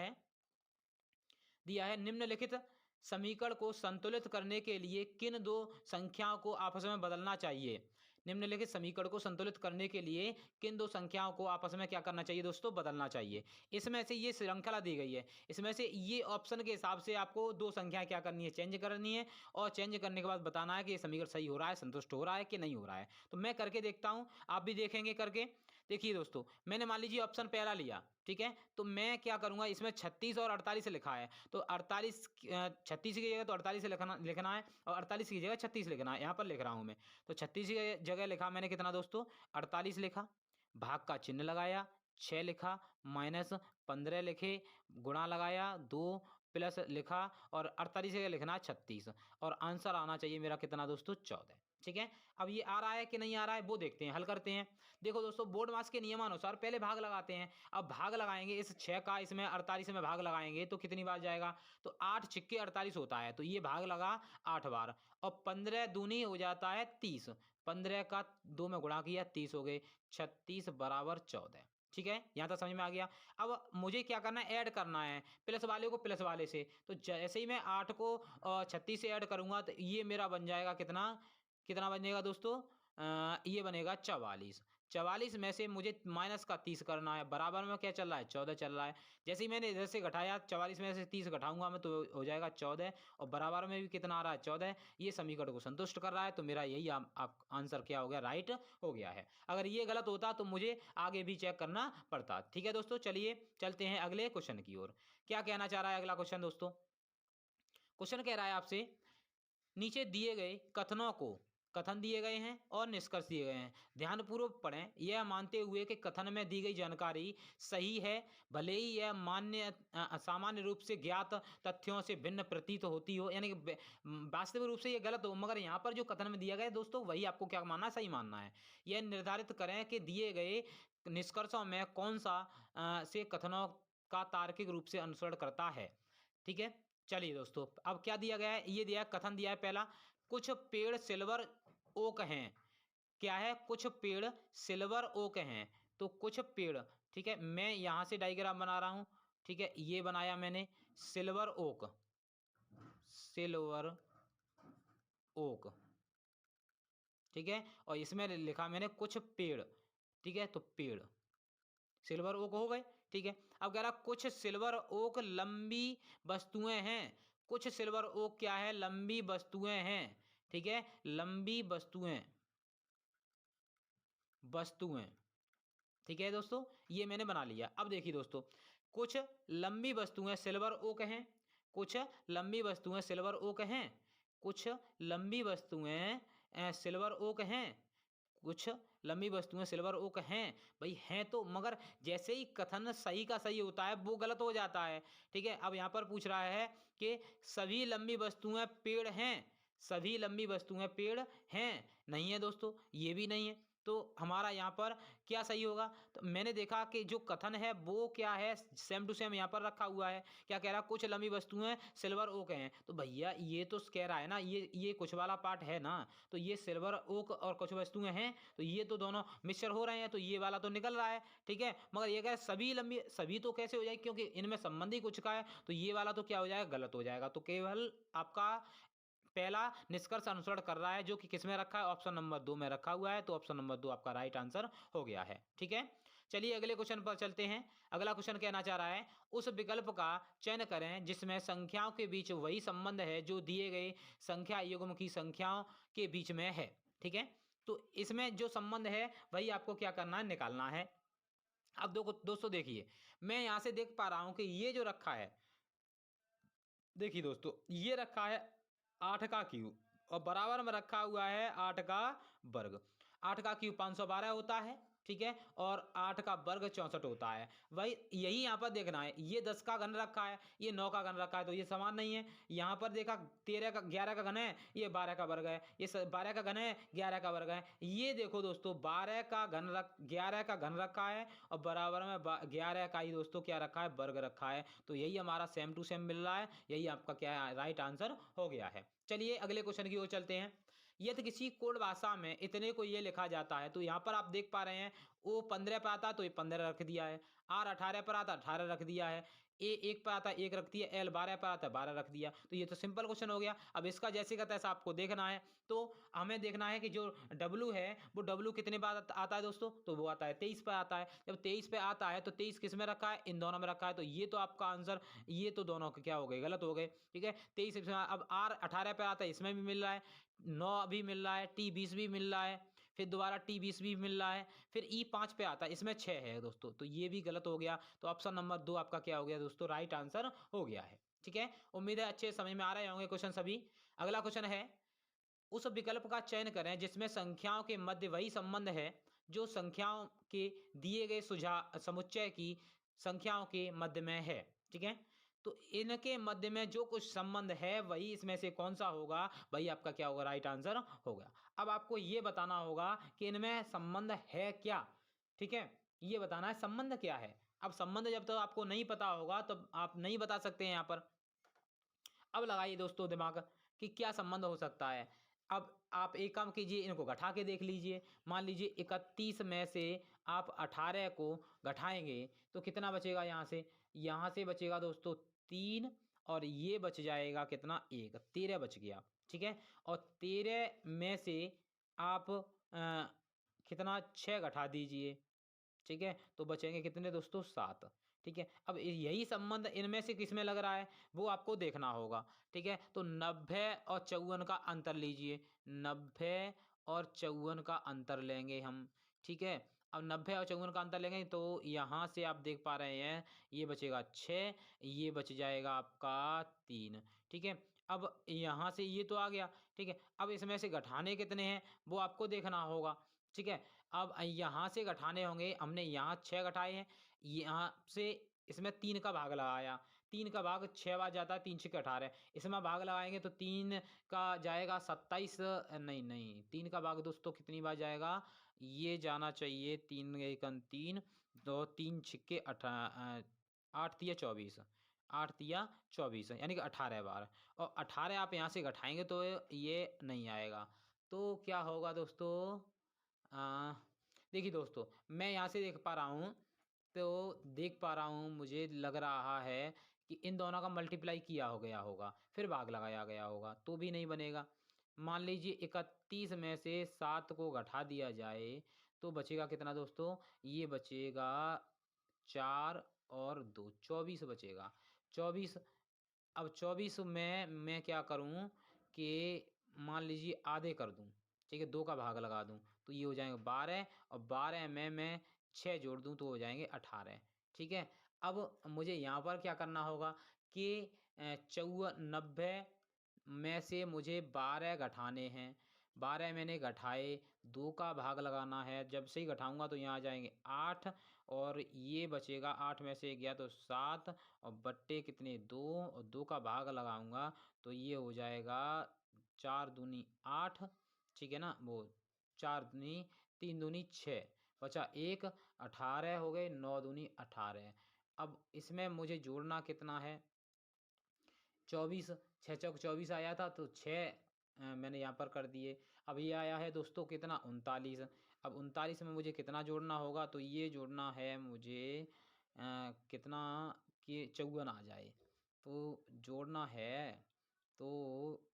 है निम्नलिखित समीकरण को संतुलित करने के लिए किन दो संख्याओं को आपस में बदलना चाहिए। निम्नलिखित समीकरण को संतुलित करने के लिए किन दो संख्याओं को आपस में क्या करना चाहिए दोस्तों, बदलना चाहिए। इसमें से ये श्रृंखला दी गई है, इसमें से ये ऑप्शन के हिसाब से आपको दो संख्याएं क्या करनी है, चेंज करनी है, और चेंज करने के बाद बताना है कि ये समीकरण सही हो रहा है, संतुष्ट हो रहा है कि नहीं हो रहा है। तो मैं करके देखता हूं, आप भी देखेंगे करके। देखिए दोस्तों, मैंने मान लीजिए ऑप्शन पहला लिया। ठीक है, तो मैं क्या करूंगा, इसमें 36 और 48 लिखा है, तो 48 36 की जगह तो 48 लिखना है, और 48 की जगह 36 लिखना है, यहाँ पर लिख रहा हूँ मैं। तो 36 की जगह लिखा मैंने कितना दोस्तों, 48 लिखा, भाग का चिन्ह लगाया, 6 लिखा, -15 लिखे, गुणा लगाया, 2 प्लस लिखा, और 48 की जगह लिखना है 36, और आंसर आना चाहिए मेरा कितना दोस्तों, 14। ठीक है, अब ये आ रहा है कि नहीं आ रहा है वो देखते हैं, हल करते हैं। देखो दोस्तों, बोर्ड मास के नियमानुसार पहले भाग लगाते हैं। अब भाग लगाएंगे, इस 6 का इसमें 48 में भाग लगाएंगे तो कितनी बार जाएगा, तो 8 छिक्के 48 होता है, तो ये भाग लगा 8 बार, और 15 दूनी हो जाता है 30, 15 का 2 में गुणा किया 30 हो गए, 36 बराबर 14। ठीक है, यहाँ तक समझ में आ गया। अब मुझे क्या करना है, ऐड करना है प्लस वाले को प्लस वाले से। तो जैसे ही मैं 8 को 36 से ऐड करूंगा तो ये मेरा बन जाएगा कितना, कितना बनेगा दोस्तों, ये बनेगा 44। 44 में से मुझे माइनस का 30 करना है, बराबर में क्या चल रहा है, 14 चल रहा है। जैसे ही मैंने इधर से घटाया, 44 में से 30 घटाऊंगा मैं तो हो जाएगा 14, और बराबर में भी कितना आ रहा है, 14। ये समीकरण को संतुष्ट कर रहा है, तो मेरा यही आंसर क्या हो गया, राइट हो गया है। अगर ये गलत होता तो मुझे आगे भी चेक करना पड़ता। ठीक है दोस्तों, चलिए चलते हैं अगले क्वेश्चन की ओर। क्या कहना चाह रहा है अगला क्वेश्चन दोस्तों, क्वेश्चन कह रहा है आपसे, नीचे दिए गए कथनों को, कथन दिए गए हैं और निष्कर्ष दिए गए हैं, ध्यानपूर्वक पढ़ें, यह मानते हुए कि कथन में दी गई जानकारी सही है, भले ही यह सामान्य रूप से ज्ञात तथ्यों से भिन्न प्रतीत होती हो, यानी कि वास्तविक रूप से ये गलत हो, मगर यहाँ पर जो कथन में दिया गया है दोस्तों वही आपको क्या मानना है, सही मानना है। यह निर्धारित करें कि दिए गए निष्कर्षों में कौन सा से कथनों का तार्किक रूप से अनुसरण करता है। ठीक है, चलिए दोस्तों, अब क्या दिया गया है, ये दिया है, कथन दिया है पहला, कुछ पेड़ सिल्वर ओक हैं। क्या है, कुछ पेड़ सिल्वर ओक हैं, तो कुछ पेड़। ठीक है, मैं यहां से डायग्राम बना रहा हूं। ठीक है, ये बनाया मैंने, सिल्वर ओक, सिल्वर ओक। ठीक है, और इसमें लिखा मैंने कुछ पेड़। ठीक है, तो पेड़ सिल्वर ओक हो गए। ठीक है, अब कह रहा कुछ सिल्वर ओक लंबी वस्तुएं हैं, कुछ सिल्वर ओक क्या है, लंबी वस्तुएं हैं। ठीक है, लंबी वस्तुएं, वस्तुएं। ठीक है दोस्तों, ये मैंने बना लिया। अब देखिए दोस्तों, कुछ लंबी वस्तुएं सिल्वर ओक हैं, कुछ लंबी वस्तुएं सिल्वर ओक हैं, कुछ लंबी वस्तुएं सिल्वर ओक हैं, कुछ लंबी वस्तुएं सिल्वर ओक हैं। भाई हैं तो, मगर जैसे ही कथन सही का सही होता है वो गलत हो जाता है। ठीक है, अब यहाँ पर पूछ रहा है कि सभी लंबी वस्तुएं पेड़ हैं, सभी लंबी वस्तुएं पेड़ हैं, नहीं है दोस्तों, ये भी नहीं है। तो हमारा यहाँ पर क्या सही होगा? तो मैंने देखा कि जो कथन है वो क्या है, सेम टू सेम यहाँ पर रखा हुआ है। क्या कह रहा है? कुछ लंबी वस्तुएं सिल्वर ओक हैं। तो भैया ये तो कह रहा है ना, ये कुछ वाला पार्ट है ना, तो ये सिल्वर ओक और कुछ वस्तुएं हैं, तो ये तो दोनों मिक्सचर हो रहे हैं, तो ये वाला तो निकल रहा है। ठीक है, मगर ये कह रहा है सभी लंबी, सभी तो कैसे हो जाएगी, क्योंकि इनमें संबंध ही कुछ का है, तो ये वाला तो क्या हो जाएगा? गलत हो जाएगा। तो केवल आपका पहला निष्कर्ष अनुसरण कर रहा है, जो कि किस में रखा है? ऑप्शन नंबर 2 में रखा हुआ है। तो ऑप्शन नंबर 2 आपका राइट आंसर हो गया है। ठीक है, चलिए अगले क्वेश्चन पर चलते हैं। अगला क्वेश्चन कहना चाह रहा है, उस विकल्प का चयन करें जिसमें संख्याओं के बीच वही संबंध है जो दिए गए संख्या युग्म की संख्याओं के बीच में है। ठीक है, तो इसमें जो संबंध है वही आपको क्या करना है? निकालना है। अब दोस्तों देखिए, मैं यहां से देख पा रहा हूं कि ये जो रखा है, देखिए दोस्तों, ये रखा है 8 का क्यूब और बराबर में रखा हुआ है 8 का वर्ग। 8 का क्यूब 512 होता है, ठीक है, और 8 का वर्ग 64 होता है। वही यही यहाँ पर देखना है, ये 10 का घन रखा है, ये 9 का घन रखा है, तो ये समान नहीं है। यहाँ पर देखा 11 का घन है, ये 12 का वर्ग है, ये 12 का घन है, 11 का वर्ग है। ये देखो दोस्तों, 12 का घन 11 का घन रखा है और बराबर में 11 का ही दोस्तों क्या रखा है? वर्ग रखा है। तो यही हमारा सेम टू सेम मिल रहा है, यही आपका क्या है? राइट आंसर हो गया है। चलिए अगले क्वेश्चन की ओर चलते हैं। यदि किसी कोड भाषा में इतने को ये लिखा जाता है, तो यहाँ पर आप देख पा रहे हैं, ओ 15 पर आता है तो ये 15 रख दिया है, आर 18 पर आता है 18 रख दिया है, ए 1 पर आता है 1 रख दिया, एल 12 पर आता है 12 रख दिया। तो ये तो सिंपल क्वेश्चन हो गया। अब इसका जैसे का तैसा आपको देखना है, तो हमें देखना है कि जो डब्लू है वो डब्लू कितने बार आता है दोस्तों? तो वो आता है 23 पर आता है। जब 23 पे आता है तो 23 किस में रखा है? इन दोनों में रखा है। तो ये तो आपका आंसर, ये तो दोनों के क्या हो गए? गलत हो गए। ठीक है, 23 इसमें, अब आर 18 पे आता है, इसमें भी मिल रहा है, 9 भी मिल रहा है, टी 20 भी मिल रहा है, फिर दोबारा टी 20 भी मिल रहा है, फिर ई 5 पे आता है, इसमें 6 है दोस्तों, तो ये भी गलत हो गया। तो ऑप्शन नंबर 2 आपका क्या हो गया दोस्तों? राइट आंसर हो गया है। ठीक है, उम्मीद है अच्छे समझ में आ रहे होंगे क्वेश्चन सभी। अगला क्वेश्चन है, उस विकल्प का चयन करें जिसमें संख्याओं के मध्य वही संबंध है जो संख्याओं के दिए गए सुझाव समुच्चय की संख्याओं के मध्य में है। ठीक है, तो इनके मध्य में जो कुछ संबंध है वही इसमें से कौन सा होगा? वही आपका क्या होगा? राइट आंसर होगा। अब आपको ये बताना होगा कि इनमें संबंध है क्या। ठीक है, ये बताना है संबंध क्या है। अब संबंध जब तक आपको नहीं पता होगा तब आप नहीं बता सकते हैं यहाँ पर। अब लगाइए दोस्तों दिमाग कि क्या संबंध हो सकता है। अब आप एक काम कीजिए, इनको घटा के देख लीजिए। मान लीजिए 31 में से आप 18 को घटाएंगे तो कितना बचेगा? यहाँ से बचेगा दोस्तों 3, और ये बच जाएगा कितना? 1, 13 बच गया। ठीक है, और 13 में से आप कितना? 6 घटा दीजिए। ठीक है, तो बचेंगे कितने दोस्तों? 7। ठीक है, अब यही संबंध इनमें से किसमें लग रहा है वो आपको देखना होगा। ठीक है, तो 90 और 54 का अंतर लीजिए, 90 और 54 का अंतर लेंगे हम। ठीक है, अब 90 और 54 का अंतर लेंगे तो यहाँ से आप देख पा रहे हैं, ये बचेगा 6, ये बच जाएगा आपका 3। ठीक है, अब यहाँ से ये तो आ गया। ठीक है, अब इसमें से घटाने कितने हैं वो आपको देखना होगा। ठीक है, अब यहाँ से घटाने होंगे, हमने यहाँ 6 घटाए हैं, यहाँ से इसमें 3 का भाग लगाया, 3 का भाग 6 बार जाता है, 3 छक्के 18, इसमें भाग लगाएंगे तो 3 का जाएगा 27, नहीं नहीं, 3 का भाग दोस्तों कितनी बार जाएगा? ये जाना चाहिए 3 एकम 3, 2 3 छक्के 8 तिया 24, 8 तिया 24 यानी कि 18 बार, और 18 आप यहाँ से घटाएंगे तो ये नहीं आएगा। तो क्या होगा दोस्तों? अ, देखिए दोस्तों, मैं यहाँ से देख पा रहा हूँ, तो देख पा रहा हूँ, मुझे लग रहा है कि इन दोनों का मल्टीप्लाई किया हो गया होगा, फिर भाग लगाया गया होगा, तो भी नहीं बनेगा। मान लीजिए 31 में से 7 को घटा दिया जाए तो बचेगा कितना दोस्तों? ये बचेगा 4 और 2, 24 बचेगा। 24, अब 24 में मैं क्या करूँ कि मान लीजिए आधे कर दूँ। ठीक है, 2 का भाग लगा दूँ तो ये हो जाएगा 12, और 12 में मैं 6 जोड़ दूँ तो हो जाएंगे 18। ठीक है, अब मुझे यहाँ पर क्या करना होगा कि 90 में से मुझे 12 घटाने हैं। 12 मैंने घटाए, 2 का भाग लगाना है। जब से ही घटाऊंगा तो यहाँ आ जाएंगे 8 और ये बचेगा 8 में से गया तो 7 और बट्टे कितने 2 और 2 का भाग लगाऊंगा तो ये हो जाएगा 4 दूनी 8, ठीक है ना। वो 4 दूनी 3 दूनी 6 बचा 1, 18 हो गए, 9 दूनी 18। अब इसमें मुझे जोड़ना कितना है 24, 6 चौक 24 आया था तो 6 मैंने यहाँ पर कर दिए। अब ये आया है दोस्तों कितना 39। अब 39 में मुझे कितना जोड़ना होगा तो ये जोड़ना है मुझे कितना कि 54 आ जाए तो जोड़ना है। तो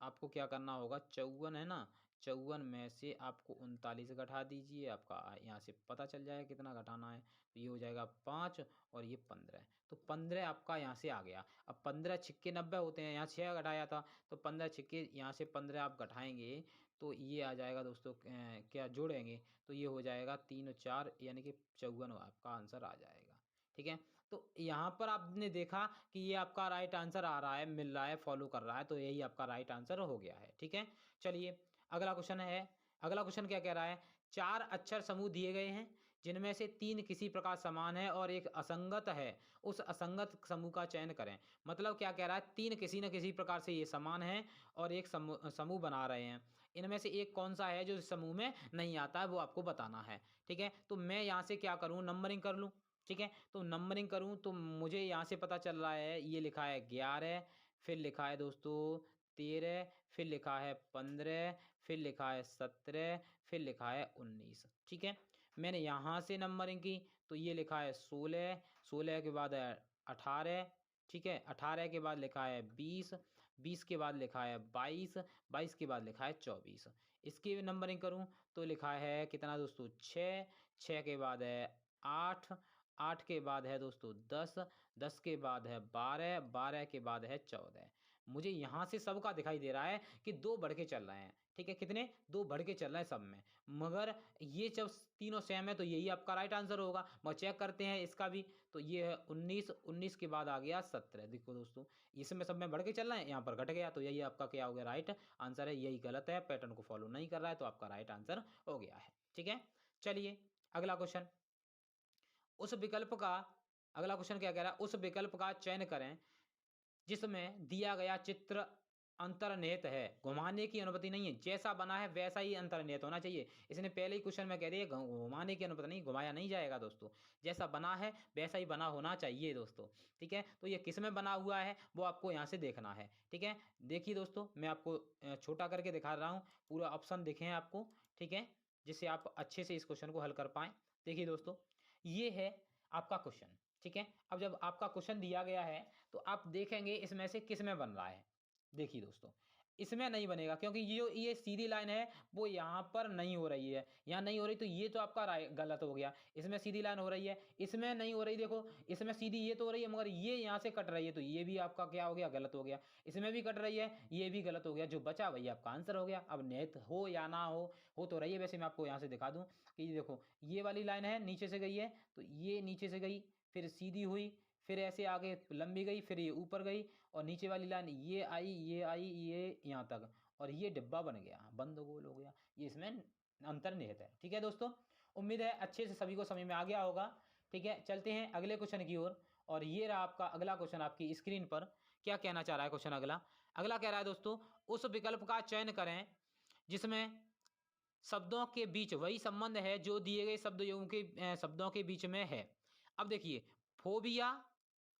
आपको क्या करना होगा 54 है ना, 54 में से आपको 39 घटा दीजिए, आपका यहाँ से पता चल जाएगा कितना घटाना है। तो ये हो जाएगा 5 और ये 15, तो 15 आपका यहाँ से आ गया। अब 15 छिक्के 90 होते हैं, यहाँ 6 घटाया था तो 15 छिक्के यहाँ से 15 आप घटाएंगे तो ये आ जाएगा दोस्तों क्या जोड़ेंगे तो ये हो जाएगा 3 और 4 यानी कि 54 आपका आंसर आ जाएगा, ठीक है। तो यहाँ पर आपने देखा कि ये आपका राइट आंसर आ रहा है, मिल रहा है, फॉलो कर रहा है, तो यही आपका राइट आंसर हो गया है, ठीक है। चलिए अगला क्वेश्चन है। अगला क्वेश्चन क्या कह रहा है, 4 अक्षर समूह दिए गए हैं जिनमें से 3 किसी प्रकार समान है और एक असंगत है, उस असंगत समूह का चयन करें। मतलब क्या कह रहा है, 3 किसी न किसी प्रकार से ये समान है और एक समूह बना रहे हैं, इनमें से एक कौन सा है जो इस समूह में नहीं आता है वो आपको बताना है, ठीक है। तो मैं यहाँ से क्या करूँ नंबरिंग कर लूँ, ठीक है। तो नंबरिंग करूँ तो मुझे यहाँ से पता चल रहा है ये लिखा है 11, फिर लिखा है दोस्तों 13, फिर लिखा है 15, फिर लिखा है 17, फिर लिखा है 19, ठीक है। मैंने यहाँ से नंबरिंग की तो ये लिखा है 16, 16 के बाद है 18, ठीक है। 18 के बाद लिखा है 20, 20 के बाद लिखा है 22, 22 के बाद लिखा है 24। इसकी नंबरिंग करूँ तो लिखा है कितना दोस्तों 6, 6 के बाद है 8, 8 के बाद है दोस्तों 10, 10 के बाद है 12, 12 के बाद है 14। मुझे यहाँ से सबका दिखाई दे रहा है कि 2 बढ़ के चल रहे हैं, ठीक है। कितने 2 बढ़ के चल रहे हैं सब में, मगर ये जब तीनों सेम है तो यही आपका राइट आंसर होगा। मैं चेक करते हैं इसका भी, तो ये है 19, 19 के बाद आ गया 17। देखो दोस्तों इसमें सब में बढ़ के चल रहे हैं, यहाँ पर घट गया तो यही आपका क्या हो गया राइट आंसर है। यही गलत है, पैटर्न को फॉलो नहीं कर रहा है तो आपका राइट आंसर हो गया है, ठीक है। चलिए अगला क्वेश्चन, उस विकल्प का अगला क्वेश्चन क्या कह रहा है, उस विकल्प का चयन करें जिसमें दिया गया चित्र अंतर्निहित है, घुमाने की अनुमति नहीं है, जैसा बना है वैसा ही अंतर्निहित होना चाहिए। इसने पहले ही क्वेश्चन में कह दिया घुमाने की अनुमति नहीं, घुमाया नहीं जाएगा दोस्तों, जैसा बना है वैसा ही बना होना चाहिए दोस्तों, ठीक है। तो ये किस में बना हुआ है वो आपको यहाँ से देखना है, ठीक है। देखिए दोस्तों मैं आपको छोटा करके दिखा रहा हूँ, पूरा ऑप्शन दिखे हैं आपको, ठीक है, जिससे आप अच्छे से इस क्वेश्चन को हल कर पाएं। देखिए दोस्तों ये है आपका क्वेश्चन, ठीक है। अब जब आपका क्वेश्चन दिया गया है तो आप देखेंगे इसमें से किस में बन रहा है। देखिए दोस्तों इसमें नहीं बनेगा क्योंकि ये सीधी लाइन है वो यहाँ पर नहीं हो रही है, यहाँ नहीं हो रही तो ये तो आपका गलत हो गया। इसमें सीधी लाइन हो रही है, इसमें नहीं हो रही, देखो इसमें सीधी ये तो हो रही है मगर ये यहाँ से कट रही है तो ये भी आपका क्या हो गया गलत हो गया। इसमें भी कट रही है ये भी गलत हो गया, जो बचा वही आपका आंसर हो गया। अब निहित हो या ना हो तो रही है। वैसे मैं आपको यहाँ से दिखा दूँ कि देखो ये वाली लाइन है नीचे से गई है तो ये नीचे से गई फिर सीधी हुई फिर ऐसे आगे लंबी गई फिर ये ऊपर गई और नीचे वाली लाइन ये आई ये यहाँ तक और ये डिब्बा बन गया, बंद गोल हो गया। ये इसमें अंतर्निहित है, ठीक है दोस्तों। उम्मीद है अच्छे से सभी को समझ में आ गया होगा, ठीक है। चलते हैं अगले क्वेश्चन की ओर और ये रहा आपका अगला क्वेश्चन आपकी स्क्रीन पर। क्या कहना चाह रहा है क्वेश्चन अगला, अगला कह रहा है दोस्तों उस विकल्प का चयन करें जिसमें शब्दों के बीच वही संबंध है जो दिए गए शब्दों के बीच में है। अब देखिए फोबिया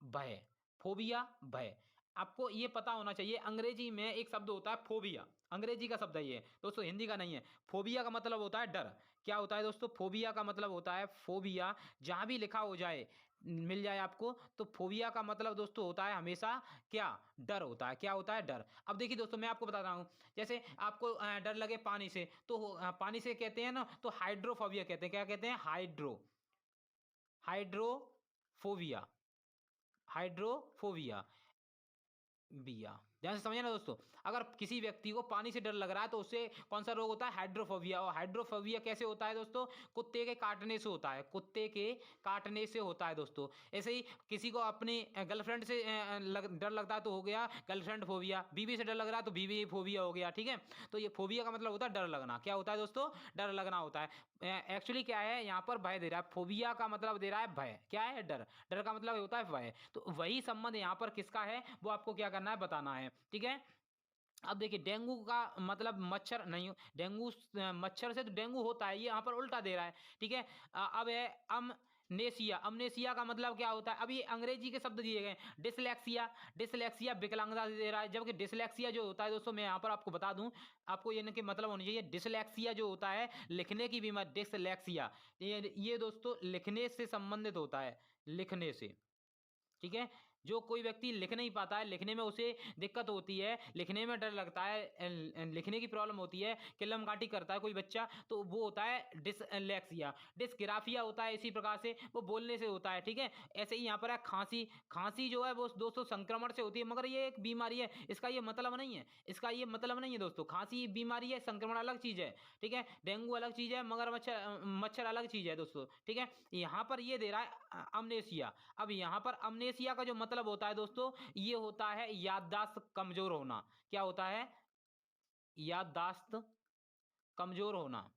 भय, फोबिया भय, आपको ये पता होना चाहिए अंग्रेजी में एक शब्द होता है फोबिया, अंग्रेजी का शब्द है ये दोस्तों, हिंदी का नहीं है। फोबिया का मतलब होता है डर। क्या होता है दोस्तों, फोबिया का मतलब होता है फोबिया, जहां भी लिखा हो जाए मिल जाए आपको तो फोबिया का मतलब दोस्तों होता है हमेशा क्या डर होता है। क्या होता है डर। अब देखिए दोस्तों मैं आपको बता रहा हूं, जैसे आपको डर लगे पानी से तो पानी से कहते हैं ना तो हाइड्रोफोबिया कहते हैं। क्या कहते हैं, हाइड्रोफोबिया, हाइड्रोफोबिया बिया, ध्यान से समझना दोस्तों। अगर किसी व्यक्ति को पानी से डर लग रहा है तो उससे कौन सा रोग होता है? हाइड्रोफोबिया। और हाइड्रोफोबिया कैसे होता है दोस्तों? कुत्ते के काटने से होता है, कुत्ते के काटने से होता है दोस्तों। ऐसे ही किसी को अपनी गर्लफ्रेंड से डर लगता है तो हो गया गर्लफ्रेंड फोबिया। बीवी से डर लग रहा है तो बीवी फोबिया हो गया, ठीक है। तो ये फोबिया का मतलब होता है डर लगना। क्या होता है दोस्तों? डर लगना होता है। एक्चुअली क्या है, यहाँ पर भय दे रहा है। फोबिया का मतलब दे रहा है भय। क्या है? डर। डर का मतलब होता है भय। तो वही संबंध यहाँ पर किसका है वो आपको क्या करना है? बताना है, ठीक है। अब देखिए, डेंगू का मतलब मच्छर नहीं, डेंगू मच्छर से तो डेंगू होता है, ये यहाँ पर उल्टा दे रहा है, ठीक है। अब है अमनेसिया। अमनेसिया का मतलब क्या होता है? अब ये अंग्रेजी के शब्द दिए गए। डिसलेक्सिया। डिसलेक्सिया विकलांगता दे रहा है, जबकि डिसलेक्सिया जो होता है दोस्तों, मैं यहाँ पर आपको बता दूं, आपको ये कि मतलब होनी चाहिए। डिसलेक्सिया जो होता है लिखने की बीमारी, डिसलेक्सिया ये दोस्तों लिखने से संबंधित होता है, लिखने से, ठीक है। जो कोई व्यक्ति लिख नहीं पाता है, लिखने में उसे दिक्कत होती है, लिखने में डर लगता है, लिखने की प्रॉब्लम होती है, किल्लम-काठी करता है कोई बच्चा, तो वो होता है डिसलेक्सिया। डिस्ग्राफिया होता है इसी प्रकार से, वो बोलने से होता है, ठीक है। ऐसे ही यहाँ पर है खांसी। खांसी जो है वो दोस्तों संक्रमण से होती है, मगर ये एक बीमारी है, इसका ये मतलब नहीं है, इसका ये मतलब नहीं है दोस्तों। खांसी बीमारी है, संक्रमण अलग चीज है, ठीक है। डेंगू अलग चीज है, मगर मच्छर अलग चीज है दोस्तों, ठीक है। यहाँ पर ये दे रहा है अमनेसिया। अब यहाँ पर अमनेसिया का जो मतलब होता है दोस्तों, ये होता है याददाश्त कमजोर होना। क्या होता है? याददाश्त कमजोर होना,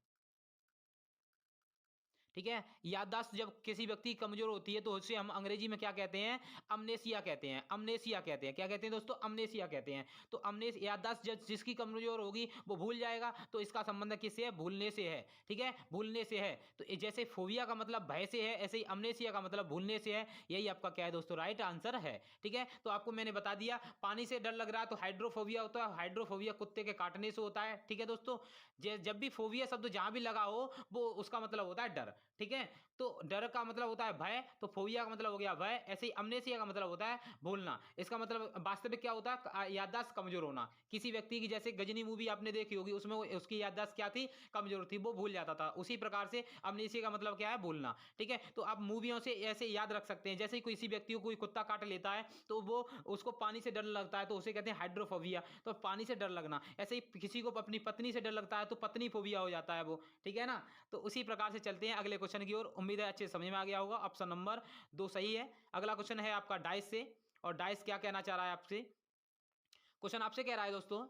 ठीक है। याददाश्त जब किसी व्यक्ति की कमजोर होती है तो उसे हम अंग्रेजी में क्या कहते हैं? अमनेसिया कहते हैं। अमनेसिया कहते हैं। क्या कहते हैं दोस्तों? अमनेसिया कहते हैं। तो अमनेस याददाश्त जिसकी कमजोर होगी वो भूल जाएगा, तो इसका संबंध किससे है? भूलने से है, ठीक है, भूलने से है। तो जैसे फोबिया का मतलब भय से है, ऐसे ही अमनेसिया का मतलब भूलने से है। यही आपका क्या है दोस्तों? राइट आंसर है, ठीक है। तो आपको मैंने बता दिया, पानी से डर लग रहा है तो हाइड्रोफोबिया होता है। हाइड्रोफोबिया कुत्ते के काटने से होता है, ठीक है दोस्तों। जब भी फोबिया शब्द जहां भी लगा हो वो उसका मतलब होता है डर, ठीक है। तो डर का मतलब होता है भय, तो फोबिया का मतलब हो गया भय। ऐसे ही अमनेसिया का मतलब होता है भूलना। इसका मतलब वास्तविक क्या होता है? याददाश्त कमजोर होना। किसी व्यक्ति की, जैसे गजनी मूवी आपने देखी होगी, उसमें उसकी याददाश्त क्या थी? कमजोर थी, वो भूल जाता था। उसी प्रकार से अमनेसिया का मतलब क्या है? भूलना, ठीक है। तो आप मूवियों से ऐसे याद रख सकते हैं, जैसे किसी व्यक्ति को कोई कुत्ता काट लेता है तो वो उसको पानी से डर लगता है तो उसे कहते हैं हाइड्रोफोबिया, तो पानी से डर लगना। ऐसे ही किसी को अपनी पत्नी से डर लगता है तो पत्नी फोबिया हो जाता है वो, ठीक है ना। तो उसी प्रकार से चलते हैं अगले क्वेश्चन की ओर। उम्मीद है अच्छे समझ में आ गया होगा। ऑप्शन नंबर 2 सही है। अगला क्वेश्चन है आपका डाइस से, और डाइस क्या कहना चाह रहा है आपसे? क्वेश्चन आपसे कह रहा है दोस्तों,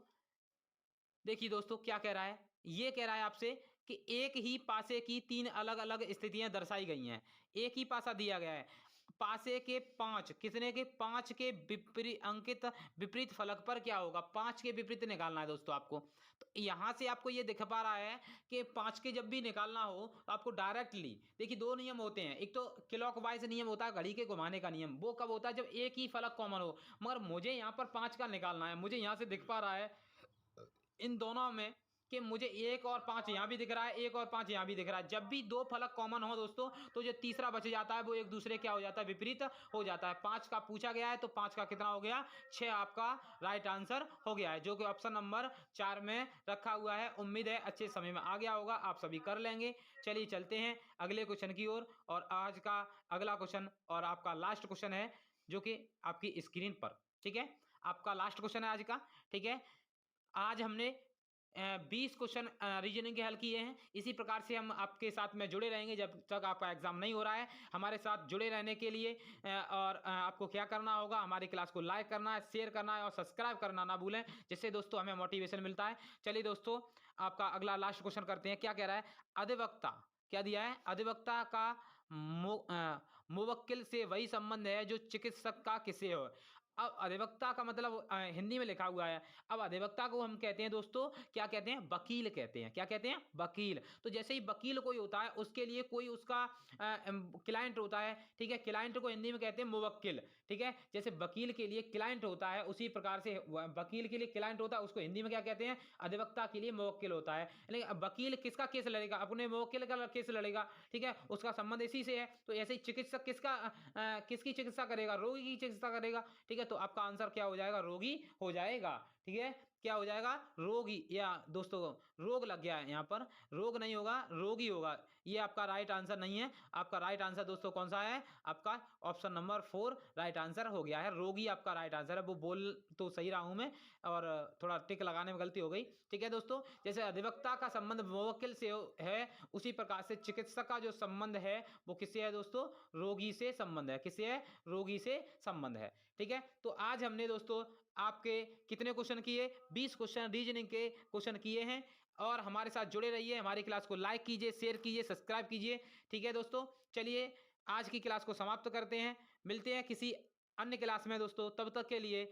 देखिए दोस्तों क्या कह रहा है, ये कह रहा है आपसे कि एक ही पासे की 3 अलग-अलग स्थितियां दर्शाई गई हैं। एक ही पासा दिया गया है। पासे के 5, कितने के? 5 के विपरीत अंकित विपरीत फलक पर क्या होगा? 5 के विपरीत निकालना है दोस्तों आपको। तो यहां से आपको ये दिख पा रहा है कि 5 के जब भी निकालना हो तो आपको डायरेक्टली, देखिए 2 नियम होते हैं। एक तो क्लॉकवाइज नियम होता है, घड़ी के घुमाने का नियम। वो कब होता है? जब एक ही फलक कॉमन हो। मगर मुझे यहाँ पर 5 का निकालना है। मुझे यहाँ से दिख पा रहा है इन दोनों में कि मुझे 1 और 5 यहाँ भी दिख रहा है, 1 और 5 यहाँ भी दिख रहा है। जब भी 2 फलक कॉमन हो दोस्तों, तो जो तीसरा बच जाता है वो एक दूसरे क्या हो जाता है? विपरीत हो जाता है। 5 का पूछा गया है तो 5 का कितना हो गया? 6 आपका राइट आंसर हो गया है, जो कि ऑप्शन नंबर 4 में रखा हुआ है। उम्मीद है अच्छे समय में आ गया होगा, आप सभी कर लेंगे। चलिए चलते हैं अगले क्वेश्चन की ओर। और आज का अगला क्वेश्चन और आपका लास्ट क्वेश्चन है, जो कि आपकी स्क्रीन पर, ठीक है। आपका लास्ट क्वेश्चन है आज का, ठीक है। आज हमने 20 क्वेश्चन रीजनिंग के हल किए हैं। इसी प्रकार से हम आपके साथ में जुड़े रहेंगे जब तक आपका एग्जाम नहीं हो रहा है। हमारे साथ जुड़े रहने के लिए और आपको क्या करना होगा? हमारी क्लास को लाइक करना है, शेयर करना है और सब्सक्राइब करना ना भूलें, जिससे दोस्तों हमें मोटिवेशन मिलता है। चलिए दोस्तों, आपका अगला लास्ट क्वेश्चन करते हैं। क्या कह रहा है? अधिवक्ता, क्या दिया है? अधिवक्ता का मुवक्किल से वही संबंध है जो चिकित्सक का किससे हो। अब अधिवक्ता का मतलब हिंदी में लिखा हुआ है। अब अधिवक्ता को हम कहते हैं दोस्तों, क्या कहते हैं? वकील कहते हैं। क्या कहते हैं? वकील। तो जैसे ही वकील कोई होता है उसके लिए कोई उसका क्लाइंट होता है, ठीक है। क्लाइंट को हिंदी में कहते हैं मुवक्किल, ठीक है। जैसे वकील के लिए क्लाइंट होता है, उसी प्रकार से वकील के लिए क्लाइंट होता है, उसको हिंदी में क्या कहते हैं? अधिवक्ता के लिए मुवक्किल होता है। लेकिन वकील किसका केस लड़ेगा? अपने मुवक्किल का केस लड़ेगा, ठीक है। उसका संबंध इसी से है। तो ऐसे ही चिकित्सक किसकी चिकित्सा करेगा? रोगी की चिकित्सा करेगा, ठीक है। तो आपका आंसर क्या हो जाएगा? रोगी हो जाएगा, ठीक है, क्या हो जाएगा, रोगी, या दोस्तों रोग लग गया है यहाँ पर, रोग नहीं होगा, रोगी होगा। ये आपका राइट आंसर नहीं है। आपका राइट आंसर दोस्तों कौन सा है, आपका ऑप्शन नंबर 4 राइट आंसर हो गया है। रोगी आपका राइट आंसर है। वो बोल तो सही रहा हूं मैं, और थोड़ा टिक लगाने में गलती हो गई। ठीक है दोस्तों, जैसे अधिवक्ता का संबंध मुवक्किल से है, उसी प्रकार से चिकित्सक का जो संबंध है वो किससे है दोस्तों, रोगी से संबंध है। किससे है, रोगी से संबंध है। ठीक है, तो आज हमने दोस्तों आपके कितने क्वेश्चन किए, 20 क्वेश्चन रीजनिंग के क्वेश्चन किए हैं। और हमारे साथ जुड़े रहिए, हमारी क्लास को लाइक कीजिए, शेयर कीजिए, सब्सक्राइब कीजिए। ठीक है दोस्तों, चलिए आज की क्लास को समाप्त करते हैं। मिलते हैं किसी अन्य क्लास में दोस्तों, तब तक के लिए